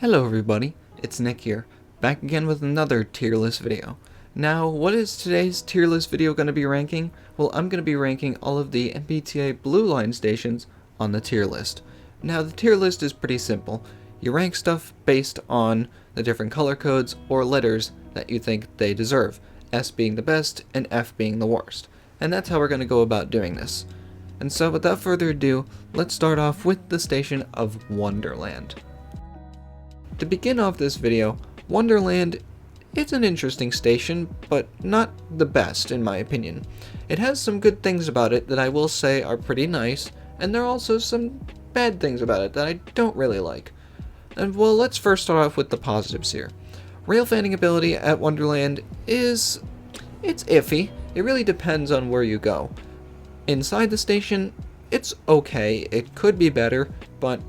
Hello everybody, it's Nick here, back again with another tier list video. Now, what is today's tier list video going to be ranking? Well, I'm going to be ranking all of the MBTA Blue Line stations on the tier list. Now, the tier list is pretty simple. You rank stuff based on the different color codes or letters that you think they deserve, S being the best and F being the worst. And that's how we're going to go about doing this. And so, without further ado, let's start off with the station of Wonderland. To begin off this video, Wonderland is an interesting station, but not the best in my opinion. It has some good things about it that I will say are pretty nice, and there are also some bad things about it that I don't really like. And well, let's first start off with the positives here. Rail fanning ability at Wonderland it's iffy. It really depends on where you go. Inside the station, it's okay. It could be better, but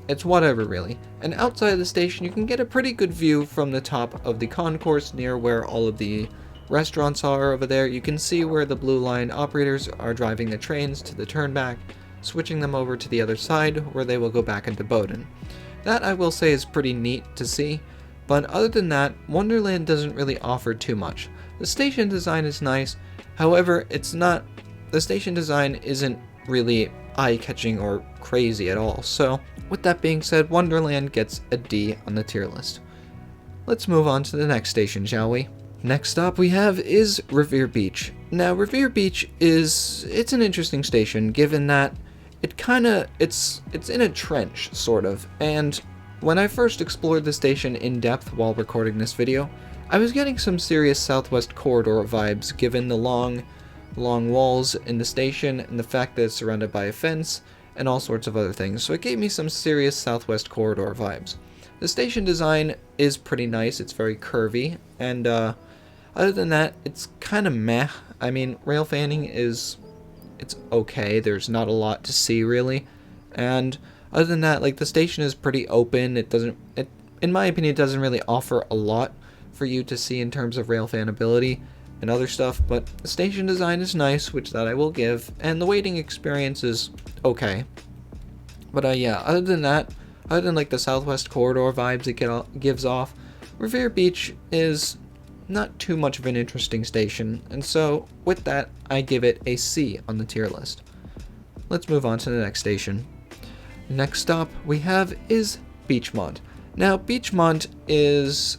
it's whatever really. And outside of the station, you can get a pretty good view from the top of the concourse near where all of the restaurants are over there. You can see where the Blue Line operators are driving the trains to the turnback, switching them over to the other side where they will go back into Bowdoin. That I will say is pretty neat to see, but other than that, Wonderland doesn't really offer too much. The station design is nice, however, the station design isn't really eye-catching or crazy at all, so with that being said, Wonderland gets a D on the tier list. Let's move on to the next station, shall we? Next stop we have is Revere Beach. Now, Revere Beach it's an interesting station, given that it's in a trench, sort of, and when I first explored the station in depth while recording this video, I was getting some serious Southwest Corridor vibes, given the long walls in the station and the fact that it's surrounded by a fence and all sorts of other things, so it gave me some serious Southwest Corridor vibes. The station design is pretty nice, it's very curvy, and other than that, it's kind of meh. I mean, rail fanning it's okay, there's not a lot to see really, and other than that, like, the station is pretty open. In my opinion, it doesn't really offer a lot for you to see in terms of rail fan ability and other stuff, but the station design is nice, which that I will give, and the waiting experience is okay. But yeah, other than like the Southwest Corridor vibes it gives off, Revere Beach is not too much of an interesting station, and so with that, I give it a C on the tier list. Let's move on to the next station. Next stop we have is Beechmont. Now, Beechmont is,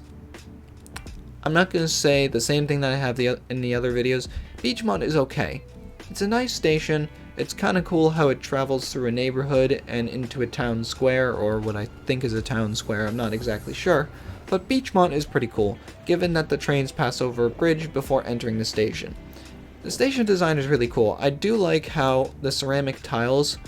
I'm not going to say the same thing that I have in the other videos. Beechmont is okay. It's a nice station. It's kind of cool how it travels through a neighborhood and into a town square, or what I think is a town square, I'm not exactly sure. But Beechmont is pretty cool, given that the trains pass over a bridge before entering the station. The station design is really cool. I do like how the ceramic tiles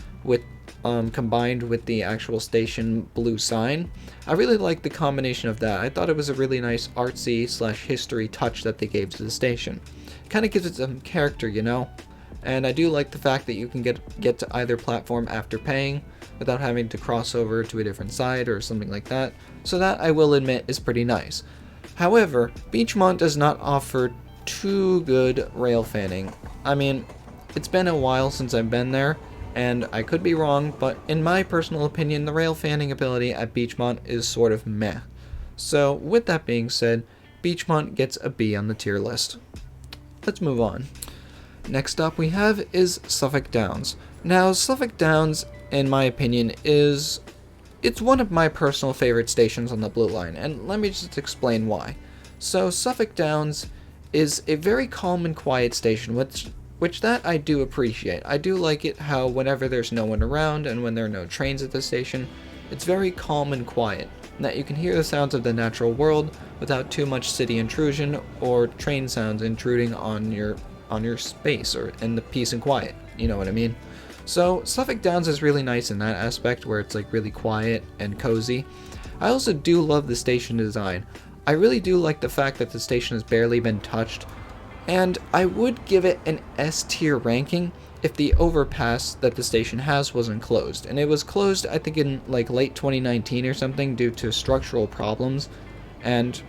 combined with the actual station blue sign. I really like the combination of that. I thought it was a really nice artsy/history touch that they gave to the station. It kind of gives it some character, you know? And I do like the fact that you can get to either platform after paying without having to cross over to a different side or something like that. So that, I will admit, is pretty nice. However, Beechmont does not offer too good rail fanning. I mean, it's been a while since I've been there, and I could be wrong, but in my personal opinion, the rail fanning ability at Beechmont is sort of meh. So, with that being said, Beechmont gets a B on the tier list. Let's move on. Next up we have is Suffolk Downs. Now, Suffolk Downs, in my opinion, it's one of my personal favorite stations on the Blue Line, and let me just explain why. So, Suffolk Downs is a very calm and quiet station, which that I do appreciate. I do like it how whenever there's no one around and when there are no trains at the station, it's very calm and quiet, and that you can hear the sounds of the natural world without too much city intrusion or train sounds intruding on your space or in the peace and quiet, you know what I mean? So Suffolk Downs is really nice in that aspect where it's like really quiet and cozy. I also do love the station design. I really do like the fact that the station has barely been touched, and I would give it an S tier ranking if the overpass that the station has wasn't closed. And it was closed, I think, in like late 2019 or something due to structural problems, and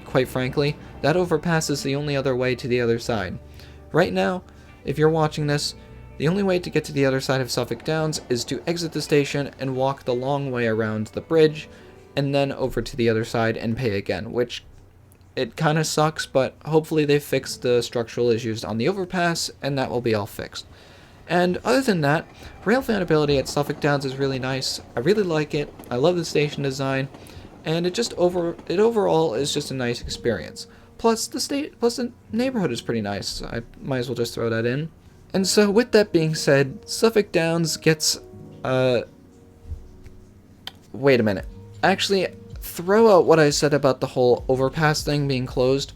quite frankly, that overpass is the only other way to the other side. Right now, if you're watching this, the only way to get to the other side of Suffolk Downs is to exit the station and walk the long way around the bridge and then over to the other side and pay again, which it kind of sucks, but hopefully they fixed the structural issues on the overpass, and that will be all fixed. And other than that, rail fanability at Suffolk Downs is really nice. I really like it. I love the station design, and it overall is just a nice experience. Plus the neighborhood is pretty nice. I might as well just throw that in. And so with that being said, Suffolk Downs gets wait a minute. Actually, throw out what I said about the whole overpass thing being closed.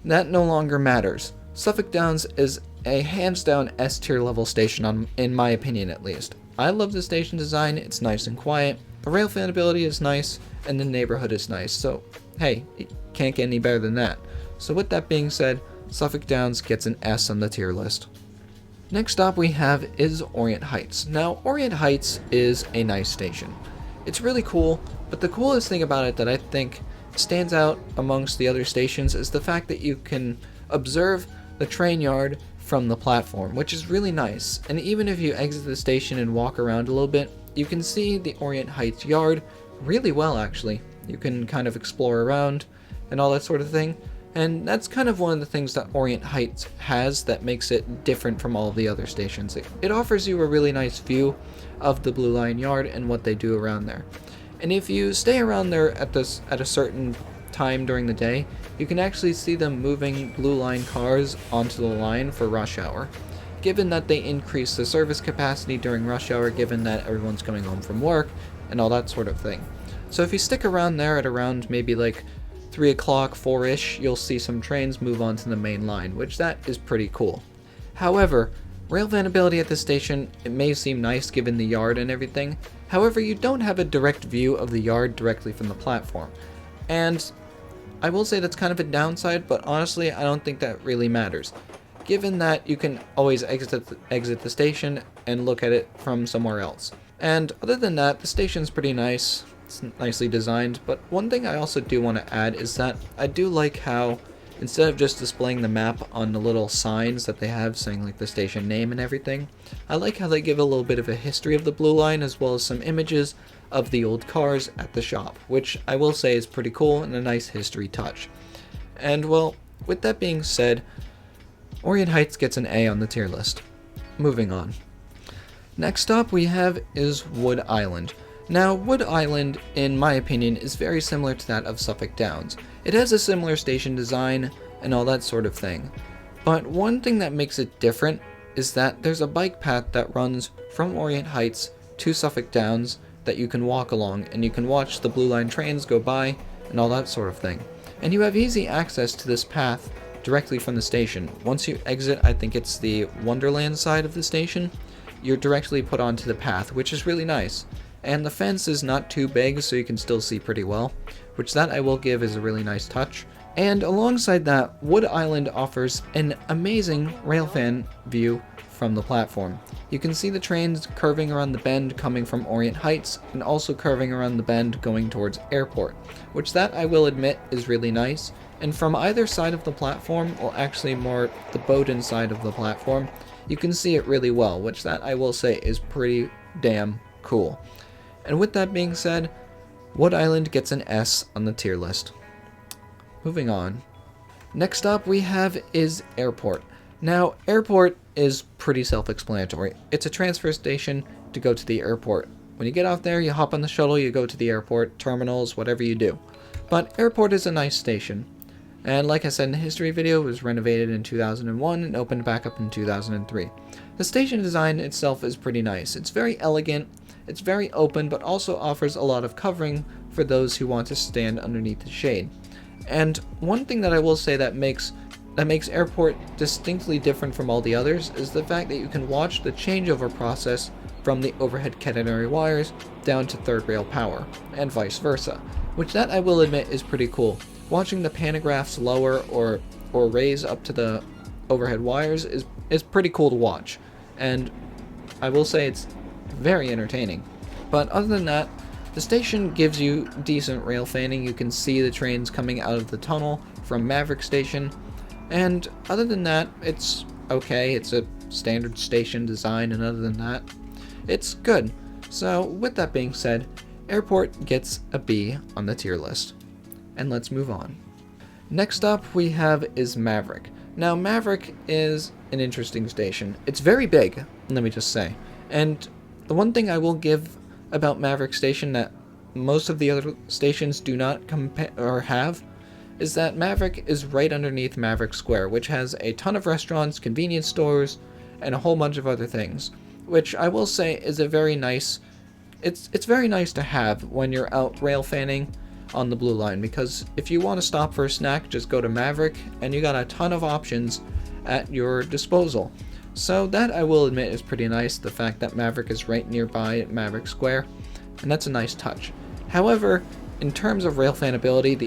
That no longer matters. Suffolk Downs is a hands-down S-tier level station, in my opinion at least. I love the station design, it's nice and quiet, the rail fanability is nice, and the neighborhood is nice, so hey, it can't get any better than that. So with that being said, Suffolk Downs gets an S on the tier list. Next stop we have is Orient Heights. Now, Orient Heights is a nice station. It's really cool, but the coolest thing about it that I think stands out amongst the other stations is the fact that you can observe the train yard from the platform, which is really nice. And even if you exit the station and walk around a little bit, you can see the Orient Heights yard really well, actually. You can kind of explore around and all that sort of thing. And that's kind of one of the things that Orient Heights has that makes it different from all of the other stations. It offers you a really nice view of the Blue Line yard and what they do around there. And if you stay around there at a certain time during the day, you can actually see them moving Blue Line cars onto the line for rush hour, given that they increase the service capacity during rush hour, given that everyone's coming home from work and all that sort of thing. So if you stick around there at around maybe like 3 o'clock, 4-ish, you'll see some trains move onto the main line, which that is pretty cool. However, rail vanability at this station, it may seem nice given the yard and everything. However, you don't have a direct view of the yard directly from the platform. And I will say that's kind of a downside, but honestly, I don't think that really matters, given that you can always exit the station and look at it from somewhere else. And other than that, the station's pretty nice. It's nicely designed, but one thing I also do want to add is that I do like how, instead of just displaying the map on the little signs that they have saying like the station name and everything, I like how they give a little bit of a history of the Blue Line as well as some images of the old cars at the shop, which I will say is pretty cool and a nice history touch. And well, with that being said, Orient Heights gets an A on the tier list. Moving on. Next stop we have is Wood Island. Now, Wood Island, in my opinion, is very similar to that of Suffolk Downs. It has a similar station design and all that sort of thing. But one thing that makes it different is that there's a bike path that runs from Orient Heights to Suffolk Downs that you can walk along, and you can watch the Blue Line trains go by and all that sort of thing. And you have easy access to this path directly from the station. Once you exit, I think it's the Wonderland side of the station, you're directly put onto the path, which is really nice. And the fence is not too big, so you can still see pretty well, which that I will give is a really nice touch. And alongside that, Wood Island offers an amazing railfan view from the platform. You can see the trains curving around the bend coming from Orient Heights, and also curving around the bend going towards Airport, which that I will admit is really nice. And from either side of the platform, or actually more the Bowdoin side of the platform, you can see it really well, which that I will say is pretty damn cool. And with that being said, Wood Island gets an S on the tier list. Moving on. Next up we have is Airport. Now, Airport is pretty self-explanatory. It's a transfer station to go to the airport. When you get off there, you hop on the shuttle, you go to the airport, terminals, whatever you do. But Airport is a nice station. And like I said in the history video, it was renovated in 2001 and opened back up in 2003. The station design itself is pretty nice. It's very elegant. It's very open, but also offers a lot of covering for those who want to stand underneath the shade. And one thing that I will say that makes Airport distinctly different from all the others is the fact that you can watch the changeover process from the overhead catenary wires down to third rail power, and vice versa, which that I will admit is pretty cool. Watching the pantographs lower or raise up to the overhead wires is pretty cool to watch, and I will say it's very entertaining. But other than that, the station gives you decent rail fanning. You can see the trains coming out of the tunnel from Maverick station, and other than that, it's okay. It's a standard station design, and other than that, it's good. So with that being said, Airport gets a B on the tier list. And let's move on. Next up we have is Maverick. Now Maverick is an interesting station. It's very big, let me just say. And the one thing I will give about Maverick Station that most of the other stations do not compare or have is that Maverick is right underneath Maverick Square, which has a ton of restaurants, convenience stores, and a whole bunch of other things, which I will say is a very nice. It's very nice to have when you're out rail fanning on the Blue Line, because if you want to stop for a snack, just go to Maverick, and you got a ton of options at your disposal. So that I will admit is pretty nice, the fact that Maverick is right nearby at Maverick Square, and that's a nice touch. However, in terms of rail fanability,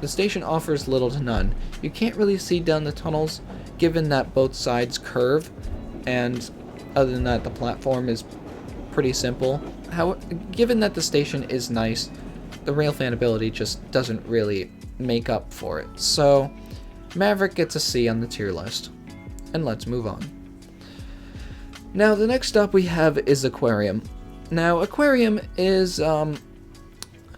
the station offers little to none. You can't really see down the tunnels, given that both sides curve, and other than that, the platform is pretty simple. Given that the station is nice, the rail fanability just doesn't really make up for it. So, Maverick gets a C on the tier list. And let's move on. Now, the next stop we have is Aquarium. Now, Aquarium is, the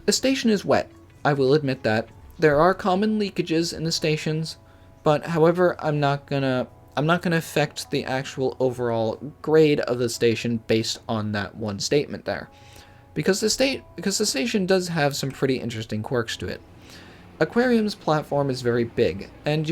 station is wet. I will admit that. There are common leakages in the stations, but however, I'm not gonna affect the actual overall grade of the station based on that one statement there. Because the station does have some pretty interesting quirks to it. Aquarium's platform is very big, and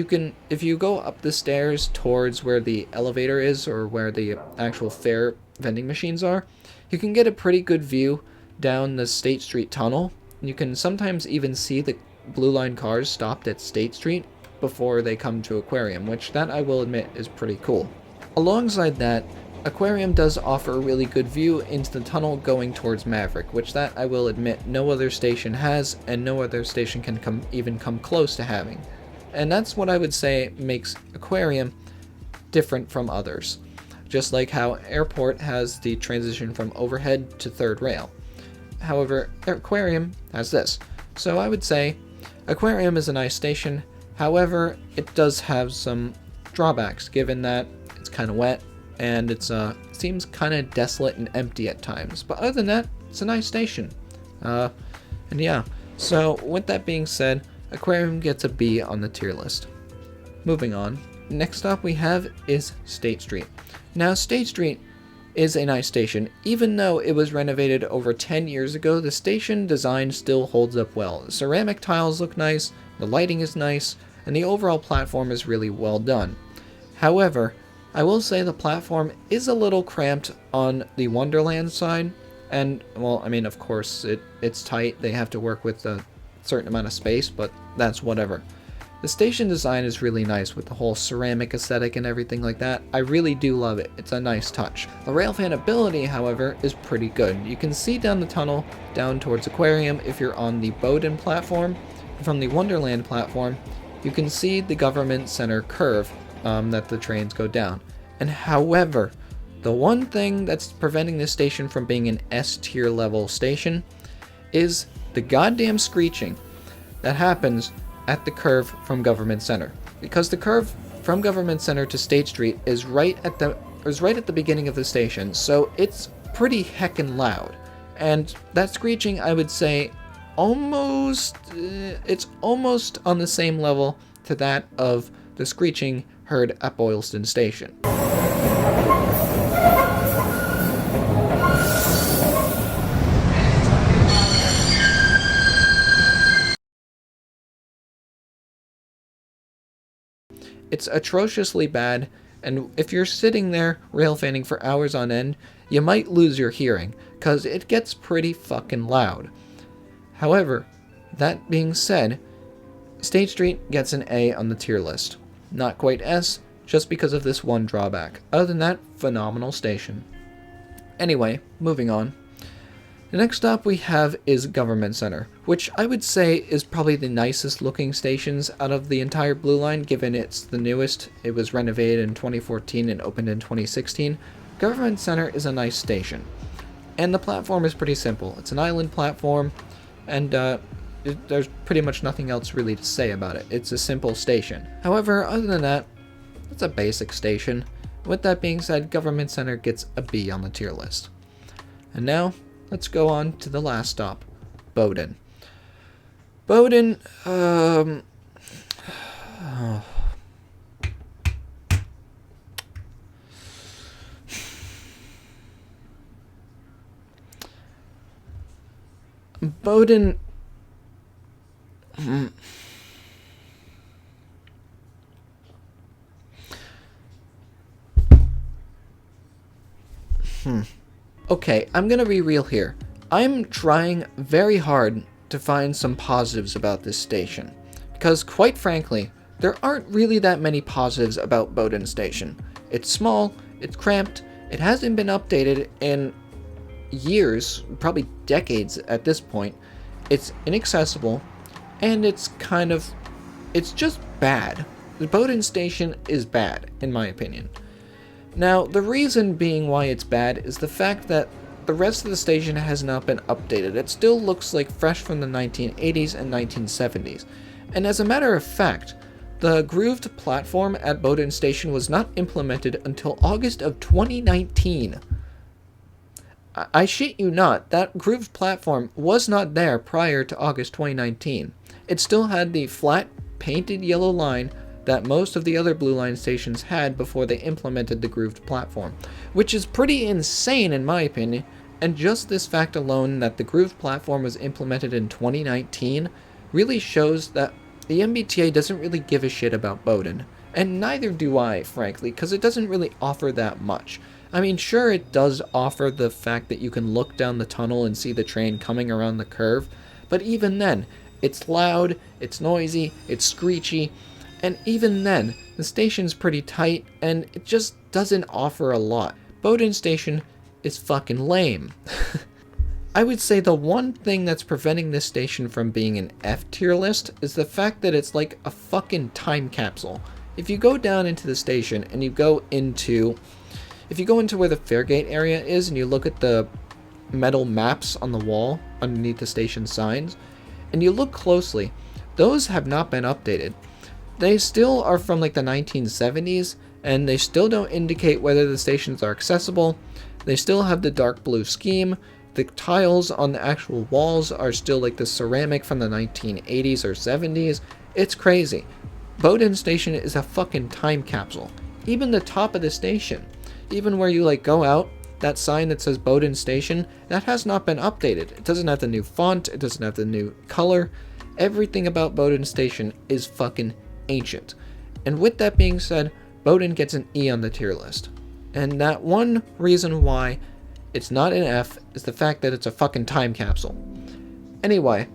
if you go up the stairs towards where the elevator is or where the actual fare vending machines are, you can get a pretty good view down the State Street tunnel. You can sometimes even see the Blue Line cars stopped at State Street before they come to Aquarium, which that I will admit is pretty cool. Alongside that, Aquarium does offer a really good view into the tunnel going towards Maverick, which that I will admit no other station has, and no other station can even come close to having. And that's what I would say makes Aquarium different from others. Just like how Airport has the transition from overhead to third rail. However, Aquarium has this. So I would say Aquarium is a nice station. However, it does have some drawbacks, given that it's kind of wet and it seems kind of desolate and empty at times. But other than that, it's a nice station. And yeah, so with that being said, Aquarium gets a B on the tier list. Moving on, next stop we have is State Street. Now, State Street is a nice station. Even though it was renovated over 10 years ago, the station design still holds up well. The ceramic tiles look nice, the lighting is nice, and the overall platform is really well done. However, I will say the platform is a little cramped on the Wonderland side, and, well, I mean, of course, it's tight. They have to work with a certain amount of space, but that's whatever. The station design is really nice with the whole ceramic aesthetic and everything like that. I really do love it. It's a nice touch. The rail fanability, however, is pretty good. You can see down the tunnel down towards Aquarium if you're on the Bowdoin platform. From the Wonderland platform, you can see the government center curve that the trains go down. And however, the one thing that's preventing this station from being an S tier level station is the goddamn screeching that happens at the curve from Government Center. Because the curve from Government Center to State Street is right at the beginning of the station, so it's pretty heckin' loud. And that screeching, I would say, it's almost on the same level to that of the screeching heard at Boylston Station. It's atrociously bad, and if you're sitting there rail fanning for hours on end, you might lose your hearing, cause it gets pretty fucking loud. However, that being said, State Street gets an A on the tier list. Not quite S, just because of this one drawback. Other than that, phenomenal station. Anyway, moving on. The next stop we have is Government Center, which I would say is probably the nicest looking stations out of the entire Blue Line, given it's the newest. It was renovated in 2014 and opened in 2016. Government Center is a nice station. And the platform is pretty simple. It's an island platform, and there's pretty much nothing else really to say about it. It's a simple station. However, other than that, it's a basic station. With that being said, Government Center gets a B on the tier list. And now, let's go on to the last stop, Bowdoin. Bowdoin, Bowdoin. Okay, I'm gonna be real here. I'm trying very hard to find some positives about this station, because quite frankly, there aren't really that many positives about Bowdoin Station. It's small, it's cramped, it hasn't been updated in years, probably decades at this point. It's inaccessible, and it's just bad. The Bowdoin Station is bad, in my opinion. Now, the reason being why it's bad is the fact that the rest of the station has not been updated. It still looks like fresh from the 1980s and 1970s. And as a matter of fact, the grooved platform at Bowdoin Station was not implemented until August of 2019. I shit you not, that grooved platform was not there prior to August 2019. It still had the flat, painted yellow line that most of the other Blue Line stations had before they implemented the grooved platform, which is pretty insane in my opinion, and just this fact alone that the grooved platform was implemented in 2019 really shows that the MBTA doesn't really give a shit about Bowdoin, and neither do I, frankly, because it doesn't really offer that much. I mean, sure, it does offer the fact that you can look down the tunnel and see the train coming around the curve, but even then, it's loud, it's noisy, it's screechy, and even then, the station's pretty tight, and it just doesn't offer a lot. Bowdoin Station is fucking lame. I would say the one thing that's preventing this station from being an F tier list is the fact that it's like a fucking time capsule. If you go down into the station and you go into where the Fairgate area is and you look at the metal maps on the wall underneath the station signs, and you look closely, those have not been updated. They still are from like the 1970s, and they still don't indicate whether the stations are accessible. They still have the dark blue scheme. The tiles on the actual walls are still like the ceramic from the 1980s or 70s. It's crazy. Bowdoin Station is a fucking time capsule. Even the top of the station, even where you like go out, that sign that says Bowdoin Station, that has not been updated. It doesn't have the new font, it doesn't have the new color. Everything about Bowdoin Station is fucking ancient. And with that being said, Bowdoin gets an E on the tier list. And that one reason why it's not an F is the fact that it's a fucking time capsule. Anyway,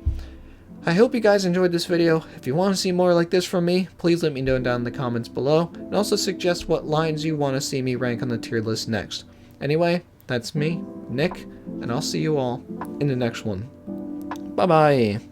I hope you guys enjoyed this video. If you want to see more like this from me, please let me know down in the comments below, and also suggest what lines you want to see me rank on the tier list next. Anyway, that's me, Nick, and I'll see you all in the next one. Bye bye!